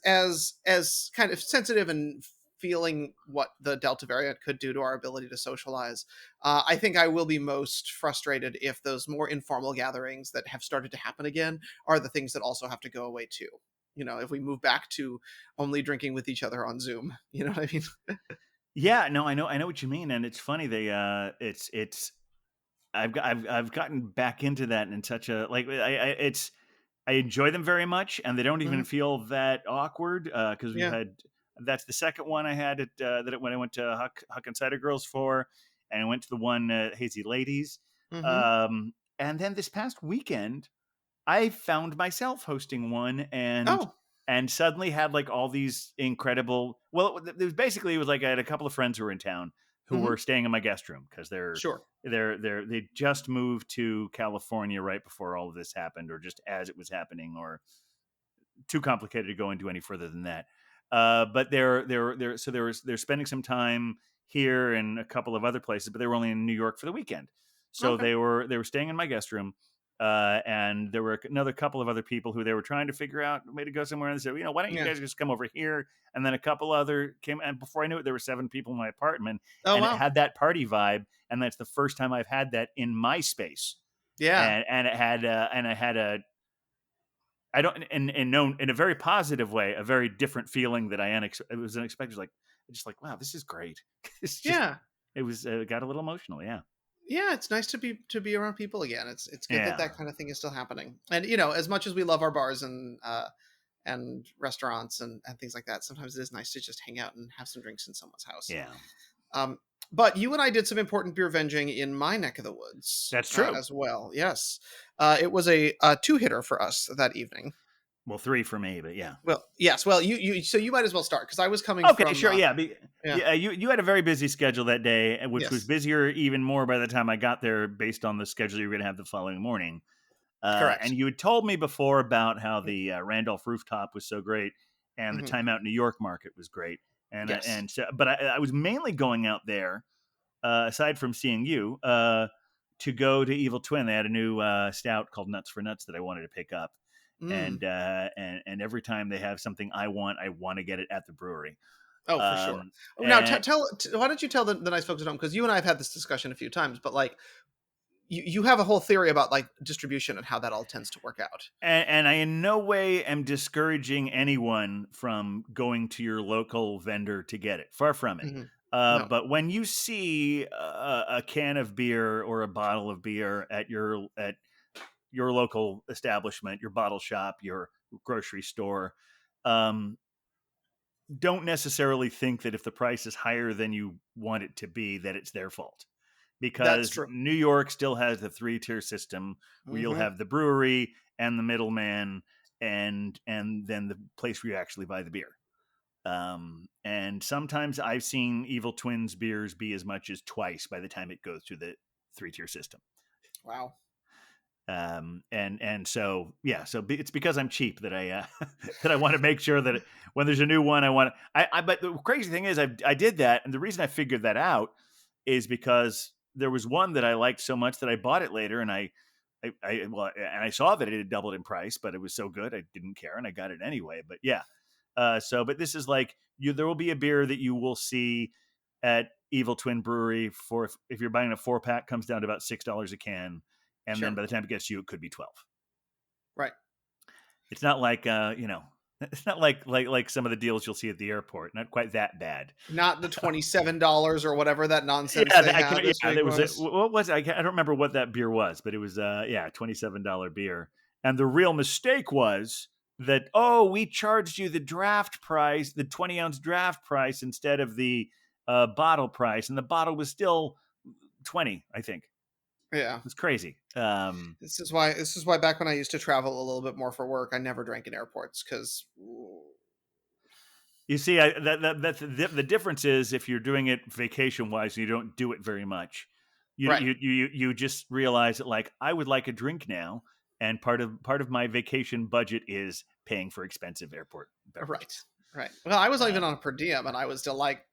kind of sensitive and feeling what the Delta variant could do to our ability to socialize. I think I will be most frustrated if those more informal gatherings that have started to happen again are the things that also have to go away too. If we move back to only drinking with each other on Zoom, you know what I mean? Yeah, no, I know what you mean, and it's funny. It's I've gotten back into that in such a like I enjoy them very much, and they don't even Mhm. feel that awkward because we've Yeah. had that's the second one I had at when I went to Huck and Cider Girls for, and I went to the one Hazy Ladies. Hmm. Um, And then this past weekend, I found myself hosting one, Oh. and suddenly had like all these incredible. Well, it was basically, it was like I had a couple of friends who were in town who Mhm. were staying in my guest room because Sure. they just moved to California right before all of this happened, or just as it was happening, or too complicated to go into any further than that. But they're spending some time here and a couple of other places, but they were only in New York for the weekend. So Okay. they were staying in my guest room, and there were another couple of other people who they were trying to figure out a way to go somewhere. And they said, why don't you Yeah. guys just come over here? And then a couple other came, and before I knew it, there were 7 people in my apartment, Oh, and it wow. had that party vibe. And that's the first time I've had that in my space. Yeah. And it had and I had a I don't and known in a very positive way, a very different feeling that it was unexpected. Like just like, wow, this is great. It's just Yeah. it was got a little emotional. Yeah, Yeah, it's nice to be around people again. It's good that yeah, that kind of thing is still happening. And as much as we love our bars and restaurants and things like that, sometimes it is nice to just hang out and have some drinks in someone's house. yeah. Um, but you and I did some important beer venging in my neck of the woods That's true. as well. Yes, it was a two-hitter for us that evening. Well, 3 for me, but yeah. Well, yes. Well, you so you might as well start because I was coming Okay, from. sure. Yeah, Yeah. yeah. You had a very busy schedule that day, which was Yes. busier even more by the time I got there, based on the schedule you were going to have the following morning. Correct. And you had told me before about how the Randolph rooftop was so great, and the Mhm. Time Out New York market was great, Yes. but I was mainly going out there, aside from seeing you, to go to Evil Twin. They had a new stout called Nuts for Nuts that I wanted to pick up, Mm. and every time they have something I want to get it at the brewery. Oh, for sure. Oh, now, And why don't you tell the nice folks at home? Because you and I have had this discussion a few times, but like, you have a whole theory about like distribution and how that all tends to work out. And I in no way am discouraging anyone from going to your local vendor to get it. Far from it. Mhm. No. But when you see a can of beer or a bottle of beer at your local establishment, your bottle shop, your grocery store, um, don't necessarily think that if the price is higher than you want it to be, that it's their fault. That's Because true. New York still has the 3-tier system where you'll Mhm. have the brewery and the middleman and then the place where you actually buy the beer. And sometimes I've seen Evil Twins beers be as much as twice by the time it goes through the 3-tier system. Wow. And so yeah, it's because I'm cheap that I that I want to make sure that when there's a new one, but the crazy thing is I did that, and the reason I figured that out is because there was one that I liked so much that I bought it later, and I saw that it had doubled in price, but it was so good I didn't care, and I got it anyway. But yeah, but this is like there will be a beer that you will see at Evil Twin Brewery for if you're buying a 4-pack, comes down to about $6 a can. And then Sure. by the time it gets to you, it could be 12. Right. It's not like it's not like some of the deals you'll see at the airport. Not quite that bad. Not the $27 or whatever that nonsense Yeah, they had this week there was was. what was it? I don't remember what that beer was, but it was $27 beer. And the real mistake was that we charged you the draft price, the 20-ounce draft price instead of the bottle price, and the bottle was still 20, I think. Yeah. It's crazy. This is why back when I used to travel a little bit more for work, I never drank in airports because. You see, that's the difference is if you're doing it vacation wise, you don't do it very much. Right. You just realize that like I would like a drink now, and part of my vacation budget is paying for expensive airport beverages. Right. Well, I was even on a per diem, and I was still like,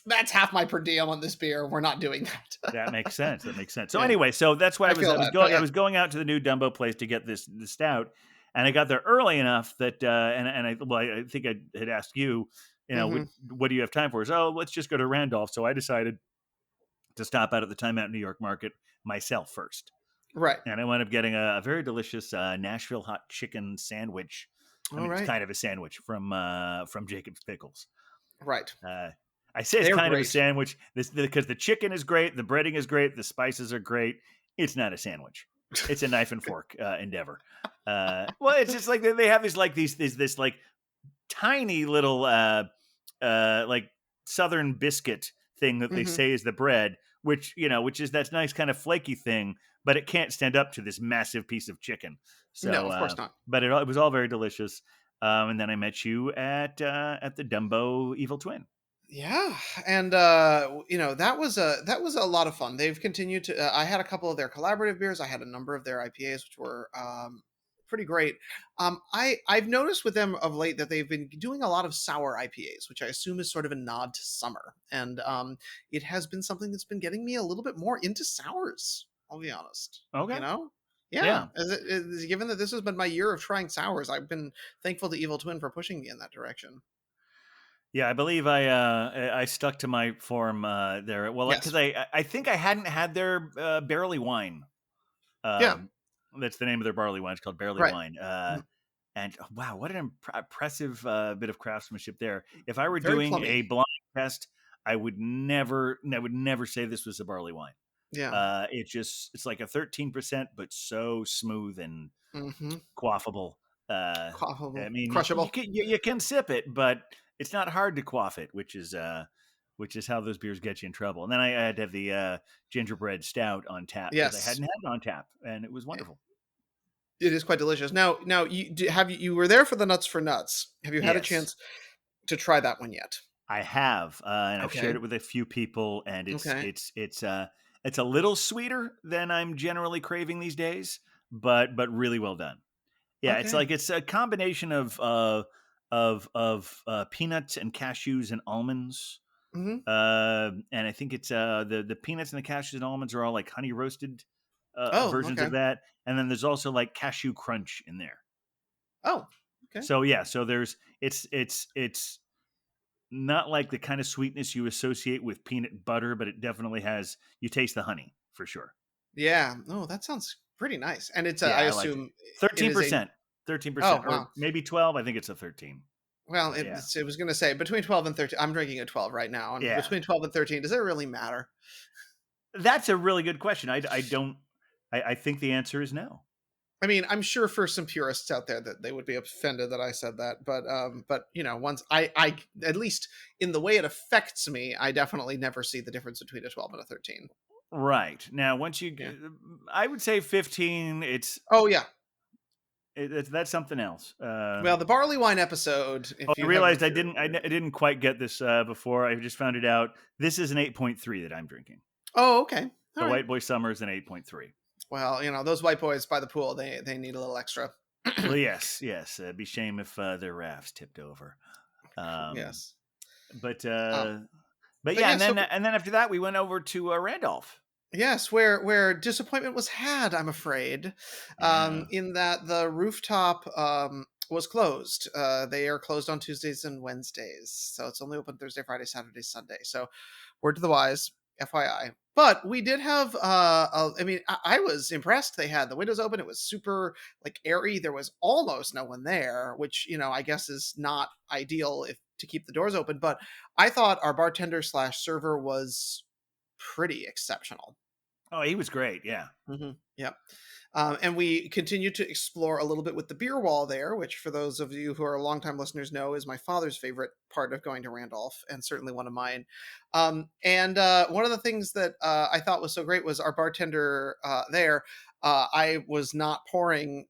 that's half my per diem on this beer. We're not doing that. That makes sense. So Yeah. anyway, so that's why I feel that, but yeah. I was going out to the new Dumbo place to get the stout, and I got there early enough that I think I had asked you, Mhm. what do you have time for? So let's just go to Randolph. So I decided to stop out at the Time Out New York market myself first, Right. and I wound up getting a very delicious Nashville hot chicken sandwich. I mean, All it's right. kind of a sandwich from Jacob's Pickles. Right. I say it's They're kind of a great. sandwich because the chicken is great, the breading is great, the spices are great. It's not a sandwich. It's a knife and fork endeavor. Well, it's just like they have this like tiny little like Southern biscuit thing that they Mhm. say is the bread which is that nice kind of flaky thing, but it can't stand up to this massive piece of chicken. No, So, of course not. but it was all very delicious. And then I met you at the Dumbo Evil Twin. Yeah, and that was a lot of fun. They've continued to. I had a couple of their collaborative beers. I had a number of their IPAs, which were pretty great. I've noticed with them of late that they've been doing a lot of sour IPAs, which I assume is sort of a nod to summer, and it has been something that's been getting me a little bit more into sours. I'll be honest. Okay. You know. Yeah. Yeah, given that this has been my year of trying sours, I've been thankful to Evil Twin for pushing me in that direction. Yeah, I believe I stuck to my form there. Well, Yes. because I think I hadn't had their barley wine. Yeah. That's the name of their barley wine. It's called barley Right. wine. Mhm. And wow, what an impressive bit of craftsmanship there. If I were Very doing plummy. a blind test, I would never say this was a barley wine. Yeah. It's like a 13%, but so smooth and Mm-hmm. quaffable. I mean, Crushable. you can sip it, but it's not hard to quaff it, which is how those beers get you in trouble. And then I had to have the gingerbread stout on tap because I Yes. hadn't had it on tap, and it was wonderful. It is quite delicious. Now, you were there for the Nuts for Nuts. Have you had a Yes. chance to try that one yet? I have, and I've Okay. shared it with a few people, and Okay. it's a little sweeter than I'm generally craving these days, but really well done. Yeah, Okay. it's a combination of peanuts and cashews and almonds. Mm-hmm. And I think it's the peanuts and the cashews and almonds are all like honey roasted versions Okay. of that, and then there's also like cashew crunch in there. Oh, okay. So yeah, so there's it's not like the kind of sweetness you associate with peanut butter, but it definitely has. You taste the honey for sure. Yeah. Oh, that sounds pretty nice. And it's Yeah, I I liked it. assume 13%, Oh, or wow. maybe 12. I think it's a 13. Well, But yeah. it was going to say between 12 and 13. I'm drinking a 12 right now, and Yeah. between 12 and 13, does it really matter? That's a really good question. I think the answer is no. I mean, I'm sure for some purists out there that they would be offended that I said that, but once I at least in the way it affects me, I definitely never see the difference between a 12 and a 13. Right. Now, once you, Yeah. I would say 15. Oh yeah. That's something else. Well, the barley wine episode. If I realized I didn't quite get this before. I just found it out. This is an 8.3 that I'm drinking. Oh, okay. The All right. White Boy Summer is an 8.3. Well, those white boys by the pool, they need a little extra. Well, yes. Be shame if their rafts tipped over. Yes. But yeah, and then so- and then after that we went over to Randolph. Yes, where disappointment was had, I'm afraid, Yeah. in that the rooftop was closed. They are closed on Tuesdays and Wednesdays, so it's only open Thursday, Friday, Saturday, Sunday. So, word to the wise, FYI. But we did have. I mean, I was impressed. They had the windows open. It was super like airy. There was almost no one there, which I guess is not ideal if to keep the doors open. But I thought our bartender / server was pretty exceptional. Oh, he was great. Yeah. Mm-hmm. Yep. And we continue to explore a little bit with the beer wall there, which for those of you who are longtime listeners know is my father's favorite part of going to Randolph, and certainly one of mine. And one of the things that I thought was so great was our bartender there. I was not pouring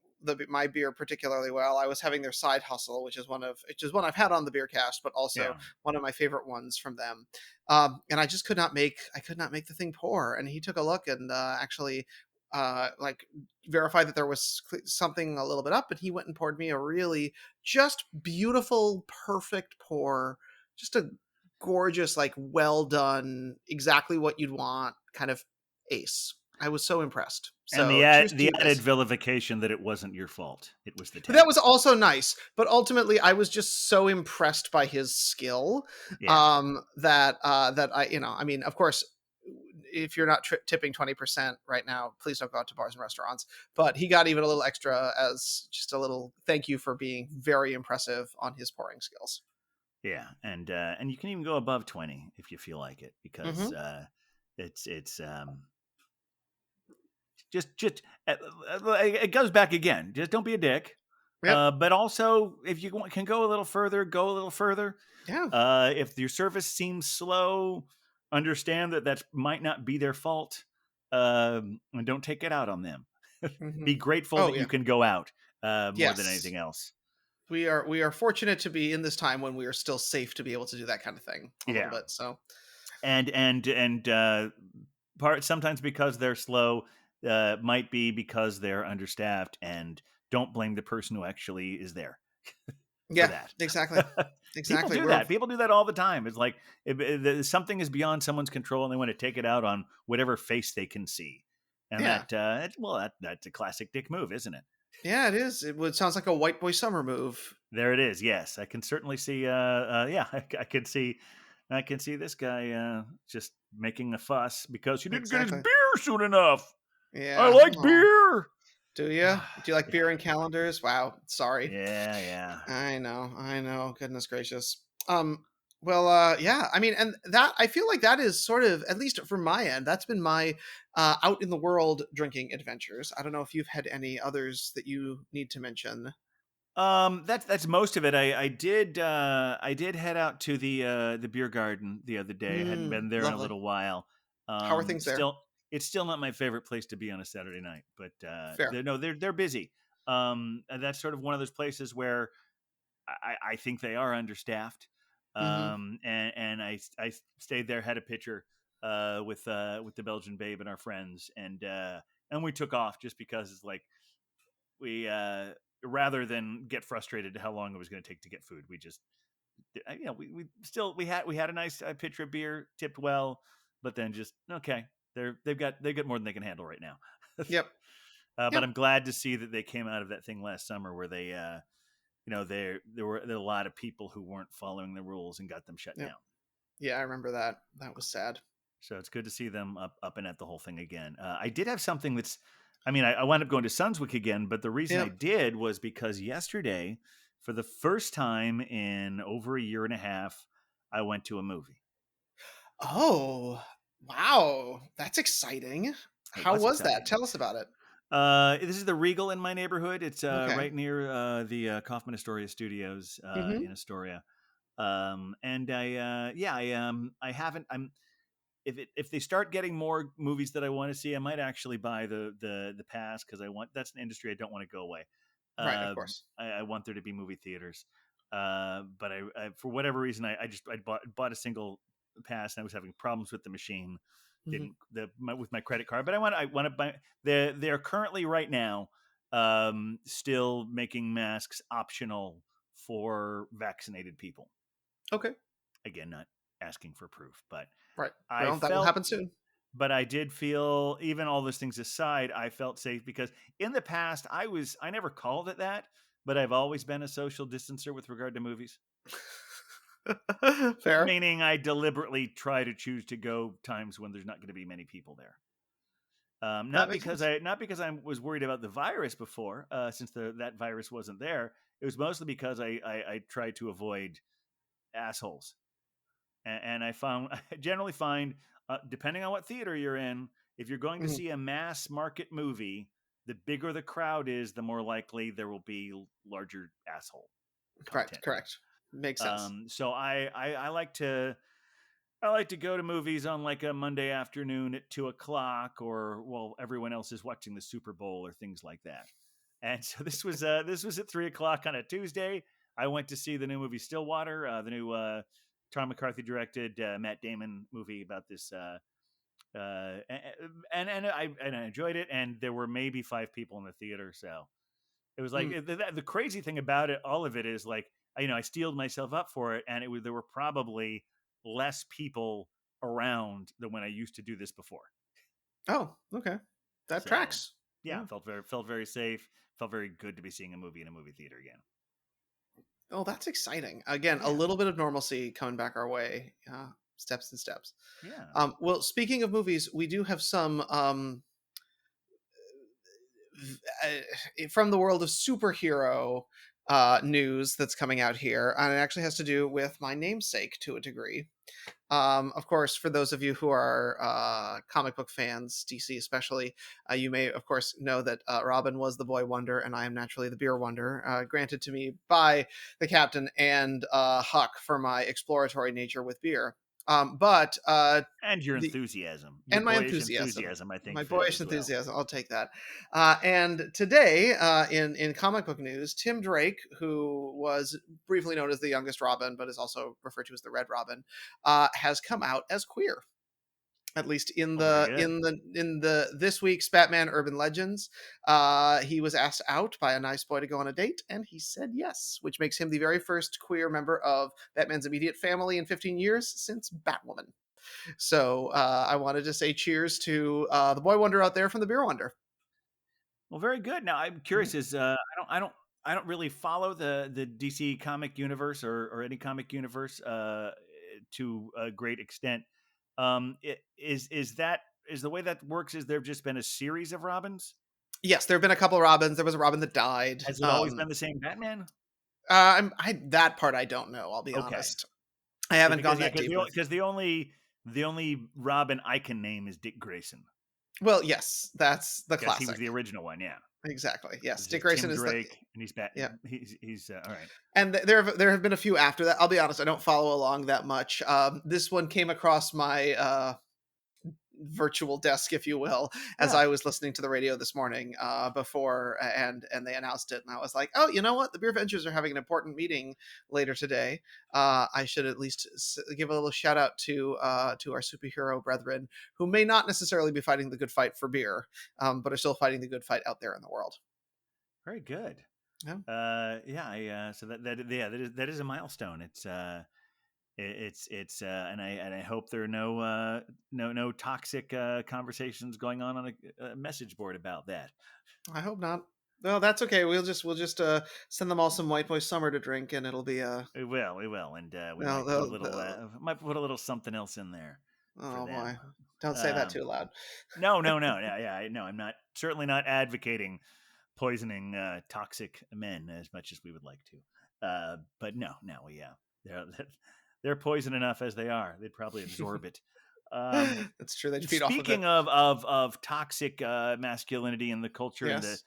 my beer particularly well. I was having their side hustle, which is one I've had on the beer cast, but also Yeah. one of my favorite ones from them. And I just could not make the thing pour. And he took a look and actually like verified that there was something a little bit up, and he went and poured me a really just beautiful, perfect pour, just a gorgeous, like well done, exactly what you'd want kind of ace. I was so impressed. So And cheers to the you added guys. vilification that it wasn't your fault. It was the But tap. that was also nice. But ultimately, I was just so impressed by his skill Yeah. that I mean, of course, if you're not tipping 20% right now, please don't go out to bars and restaurants. But he got even a little extra as just a little thank you for being very impressive on his pouring skills. Yeah, and you can even go above 20 if you feel like it, because it's just it goes back again. Just don't be a dick. Yep. But also, if you can go a little further, go a little further. Yeah. If your service seems slow, understand that that might not be their fault, and don't take it out on them. Hmm. Be grateful Oh that you yeah. can go out more than Yes. anything else. We are fortunate to be in this time when we are still safe to be able to do that kind of thing a little Yeah, bit. So and part sometimes because they're slow, might be because they're understaffed, and don't blame the person who actually is there for yeah, that. exactly. People Exactly. do that. People do that all the time. It's like something is beyond someone's control, and they want to take it out on whatever face they can see. And Yeah. that's a classic dick move, isn't it? Yeah, it is. Sounds like a white boy summer move. There it is. Yes, I can certainly see. Yeah, I can see. I can see this guy just making a fuss because he didn't get his Exactly. beer soon enough. I Yeah. like Oh, beer. do you? Do you like Yeah, beer and calendars? Wow. Sorry. yeah, yeah. I know. I know. Goodness gracious. Well, yeah. I mean, and that I feel like that is sort of, at least from my end, that's been my out in the world drinking adventures. I don't know if you've had any others that you need to mention. That's most of it. I did head out to the beer garden the other day. I hadn't been there in a Lovely. little while. How are things there? Still, it's still not my favorite place to be on a Saturday night, but Fair. they're busy. And that's sort of one of those places where I think they are understaffed. Hmm. And I stayed there, had a picture with the Belgian babe and our friends, and we took off just because it's like we rather than get frustrated at how long it was going to take to get food, we just we had a nice pitcher of beer, tipped well, but then just okay, they've got more than they can handle right now. Yep. But Yep. I'm glad to see that they came out of that thing last summer where they there were a lot of people who weren't following the rules and got them shut Yep. down. Yeah, I remember that. That was sad. So it's good to see them up and at the whole thing again. I did have something that's, I mean, I wound up going to Sunswick again, but the reason I Yep. did was because yesterday, for the first time in over a year and a half, I went to a movie. Oh, wow. That's exciting. It How was was that? exciting. Tell us about it. This is the Regal in my neighborhood. It's Okay. right near the Kaufman Astoria Studios Hmm. in Astoria. And I haven't. I'm if they start getting more movies that I want to see, I might actually buy the pass because I want that's an industry I don't want to go away. Right, of course. I want there to be movie theaters, but I for whatever reason I bought a single pass and I was having problems with the machine. Hmm. Didn't with my credit card, but I want to buy. They're currently right now still making masks optional for vaccinated people. Okay. Again, not asking for proof, but Right. I Well, that will felt happen soon. but I did feel, even all those things aside, I felt safe because in the past I never called it that, but I've always been a social distancer with regard to movies. Fair. Meaning I deliberately try to choose to go times when there's not going to be many people there. That makes sense. Not because I was worried about the virus before, since that virus wasn't there. It was mostly because I tried to avoid assholes. And I generally find, depending on what theater you're in, if you're going to Mhm. see a mass market movie, the bigger the crowd is, the more likely there will be larger asshole Correct. content. Correct. Makes sense. So I like to go to movies on like a Monday afternoon at 2 o'clock, or while everyone else is watching the Super Bowl or things like that. And so this was at 3 o'clock on a Tuesday. I went to see the new movie Stillwater, the new Tom McCarthy directed Matt Damon movie about this, and I enjoyed it. And there were maybe 5 people in the theater, so it was like Mm. the crazy thing about it. All of it is like I steeled myself up for it, and there were probably less people around than when I used to do this before. Oh, okay. That So tracks. yeah, Yeah. felt very safe. Felt very good to be seeing a movie in a movie theater again. Oh, that's exciting. Again, a Yeah, little bit of normalcy coming back our way. Steps and steps. yeah. Well, speaking of movies, we do have some from the world of superhero news that's coming out here, and it actually has to do with my namesake to a degree. Of course, for those of you who are comic book fans, DC especially, you may, of course, know that Robin was the boy wonder, and I am naturally the beer wonder, granted to me by the captain and Huck for my exploratory nature with beer. But And your the enthusiasm, your and my boyish enthusiasm, enthusiasm, I think my fits boyish as well. enthusiasm, I'll take that. And today, in comic book news, Tim Drake, who was briefly known as the youngest Robin, but is also referred to as the Red Robin, has come out as queer. At least in Oh, very the good. in the this week's Batman Urban Legends, he was asked out by a nice boy to go on a date, and he said yes, which makes him the very first queer member of Batman's immediate family in 15 years since Batwoman. So I wanted to say cheers to the boy wonder out there from the beer wonder. Well, very good. Now, I'm curious. Is I don't really follow the DC comic universe or any comic universe to a great extent. Is the way that works? Is there just been a series of Robins? Yes, there have been a couple Robins. There was a Robin that died. Has it always been the same Batman? That part I don't know. I'll be Okay, honest. I yeah, haven't because gone that deep with. the only Robin I can name is Dick Grayson. Well, yes, that's the Yes, he was classic. the original one. Yeah, Exactly. Yes, this Dick is Grayson Tim is the Drake, and he's bat. yeah. He's all right. And there have been a few after that. I'll be honest, I don't follow along that much. This one came across my virtual desk, if you will, as Yeah, I was listening to the radio this morning before, and they announced it, and I was like, oh, you know what? The Beer Vengers are having an important meeting later today. I should at least give a little shout out to our superhero brethren who may not necessarily be fighting the good fight for beer, but are still fighting the good fight out there in the world. very good. Yeah. So that is a milestone. And I hope there are no toxic conversations going on a message board about that. I hope not. Well, that's okay. We'll just send them all some White Boy Summer to drink, and it'll be We will, and we well, might put a little something else in there for oh boy, them. don't say that Um, too loud. no, no, I'm not certainly not advocating poisoning toxic men as much as we would like to. But no, they're they're poison enough as they are. They'd probably absorb it. That's true. They'd feed off of it. Speaking of toxic masculinity in the culture, and the Yes.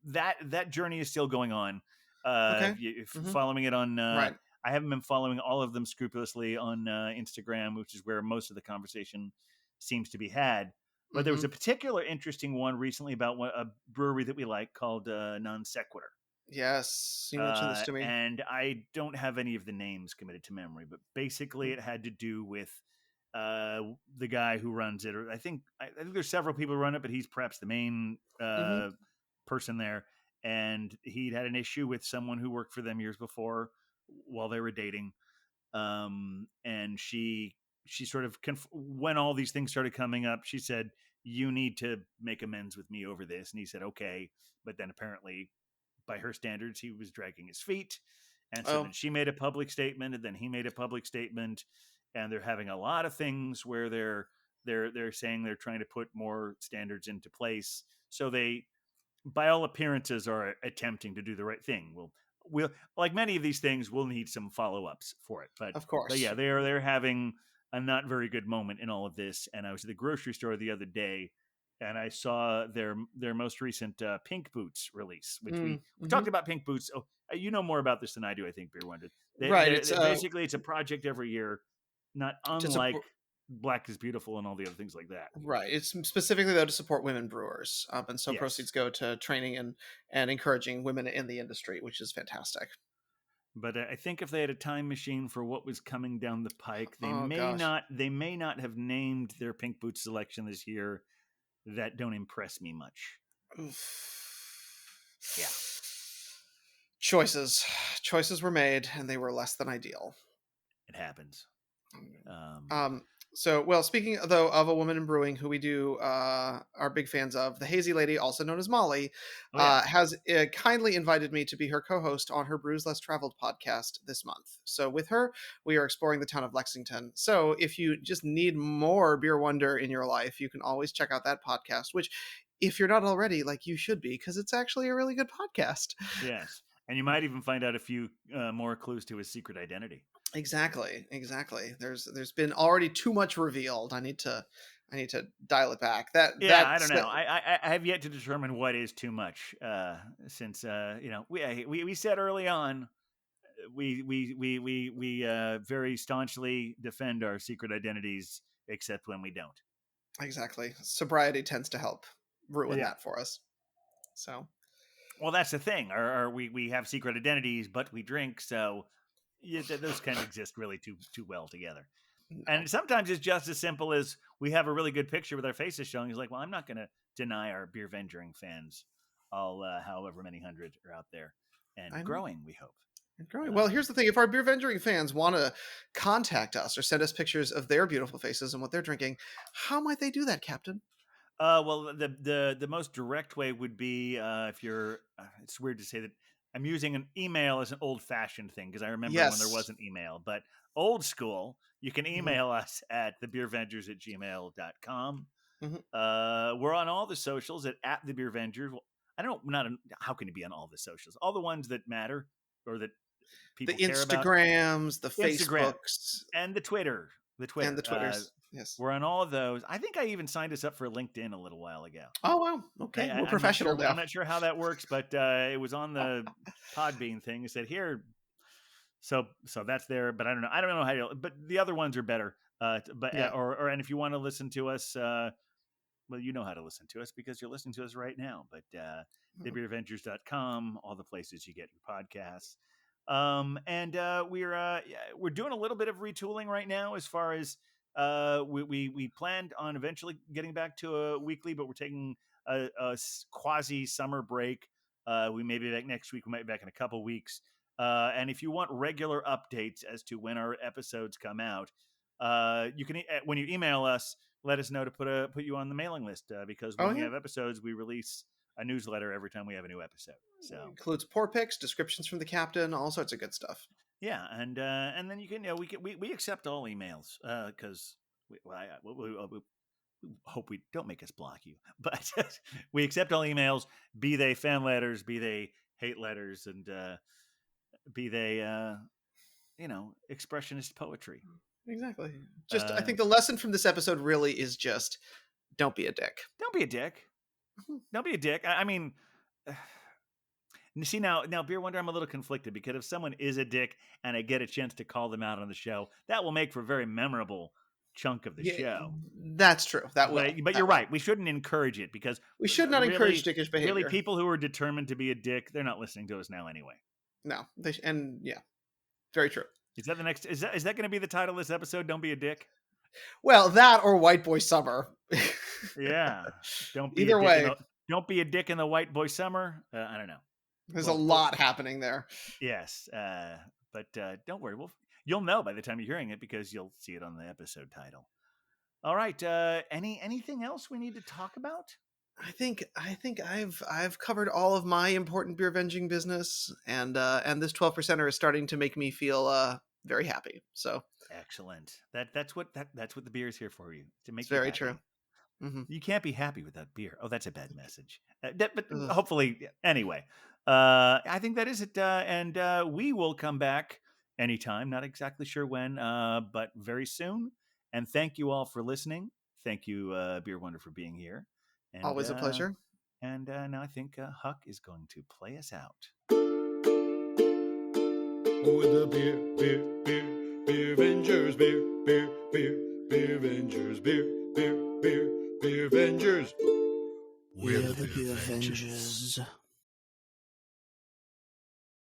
that journey is still going on. Okay. If Hmm. following it on, Right. I haven't been following all of them scrupulously on Instagram, which is where most of the conversation seems to be had. But there was Hmm. a particular interesting one recently about a brewery that we like called Non Sequitur. Yes. You mentioned this to me. And I don't have any of the names committed to memory, but basically it had to do with the guy who runs it. Or I think there's several people who run it, but he's perhaps the main Hmm. person there. And he'd had an issue with someone who worked for them years before while they were dating. And she sort of when all these things started coming up, she said, "You need to make amends with me over this." And he said, "Okay," but then apparently by her standards, he was dragging his feet. And so Oh. then she made a public statement, and then he made a public statement, and they're having a lot of things where they're saying they're trying to put more standards into place. So they, by all appearances, are attempting to do the right thing. We'll like many of these things, we'll need some follow ups for it. Of But course. yeah, they're having a not very good moment in all of this. And I was at the grocery store the other day, and I saw their most recent Pink Boots release, which we Mm-hmm. talked about Pink Boots. Oh, you know more about this than I do, I think, Beer Wonder. Right. It's Basically it's a project every year, not to unlike support. Black is Beautiful and all the other things like that. Right. It's specifically though to support women brewers, and so Yes, proceeds go to training and encouraging women in the industry, which is fantastic. but I think if they had a time machine for what was coming down the pike, Oh gosh. they may not have named their Pink Boots selection this year. That don't impress me much. Yeah. Choices were made, and they were less than ideal. It happens. So, well, speaking though of a woman in brewing who we do are big fans of, the Hazy Lady, also known as Molly, Oh yeah. has kindly invited me to be her co-host on her Brews Less Traveled podcast this month. So, with her, we are exploring the town of Lexington. So, if you just need more beer wonder in your life, you can always check out that podcast. Which, if you're not already, like you should be, because it's actually a really good podcast. Yes. And you might even find out a few more clues to his secret identity. Exactly. There's been already too much revealed. I need to dial it back. Yeah, I don't know. I have yet to determine what is too much. Since we said early on we very staunchly defend our secret identities, except when we don't. Exactly. Sobriety tends to help ruin Yeah. that for us. So Well, that's the thing. We have secret identities, but we drink, so those kind of exist really too well together. no. And sometimes it's just as simple as we have a really good picture with our faces showing. He's like, well, I'm not going to deny our beer venturing fans, all however many hundred are out there and I know. growing, we hope. Great. Well, here's the thing. If our beer venturing fans want to contact us or send us pictures of their beautiful faces and what they're drinking, how might they do that, Captain? Well, the most direct way would be if you're. It's weird to say that I'm using an email as an old fashioned thing because I remember when there Yes. wasn't email, but old school, you can email us at thebeervengers@gmail.com. We're on all the socials at @thebeervengers. Well, I don't know, how can you be on all the socials? All the ones that matter or that The people care about. Instagrams, the Instagram. Facebooks, And the Twitter. and the Twitters. Yes. We're on all of those. I think I even signed us up for LinkedIn a little while ago. Oh, wow. Okay. We're professional now. I'm not sure how that works, but it was on the Podbean thing. It said here. So that's there, but I don't know. I don't know how to, but the other ones are better. But Yeah. and if you want to listen to us, well, you know how to listen to us because you're listening to us right now. But thebeervengers.com, all the places you get your podcasts. And we're doing a little bit of retooling right now as far as we planned on eventually getting back to a weekly, but we're taking a quasi summer break. We may be back next week. We might be back in a couple weeks. And if you want regular updates as to when our episodes come out, you can when you email us, let us know to put you on the mailing list because when we have episodes, we release a newsletter every time we have a new episode. So includes pour picks, descriptions from the captain, all sorts of good stuff. Yeah, and then you can we accept all emails because we hope we don't make us block you, but we accept all emails, be they fan letters, be they hate letters, and be they expressionist poetry. Exactly. Just I think the lesson from this episode really is just don't be a dick. Don't be a dick. Don't be a dick. I mean. See now, Beer Wonder, I'm a little conflicted because if someone is a dick and I get a chance to call them out on the show, that will make for a very memorable chunk of the show. That's true. That will. But you're right. We shouldn't encourage it because we should not encourage dickish behavior. Really, people who are determined to be a dick, they're not listening to us now anyway. No, very true. Is that the next? Is that going to be the title of this episode? Don't be a dick. Well, that or White Boy Summer. Yeah. Don't be either way. Don't be a dick in the White Boy Summer. I don't know. There's a lot happening there. Yes, but don't worry. You'll know by the time you're hearing it because you'll see it on the episode title. All right. Anything else we need to talk about? I think I've covered all of my important beer venging business, and this 12%er is starting to make me feel very happy. So excellent. That's what the beer is here for you to make. It's very true. Mm-hmm. You can't be happy without beer. Oh, that's a bad message. But hopefully, anyway. I think that is it. And we will come back anytime. Not exactly sure when, but very soon. And thank you all for listening. Thank you, Beer Wonder, for being here. And, always a pleasure. And now I think Huck is going to play us out. With the beer Vengers, beer Vengers, beer Vengers. We're the Beer Vengers.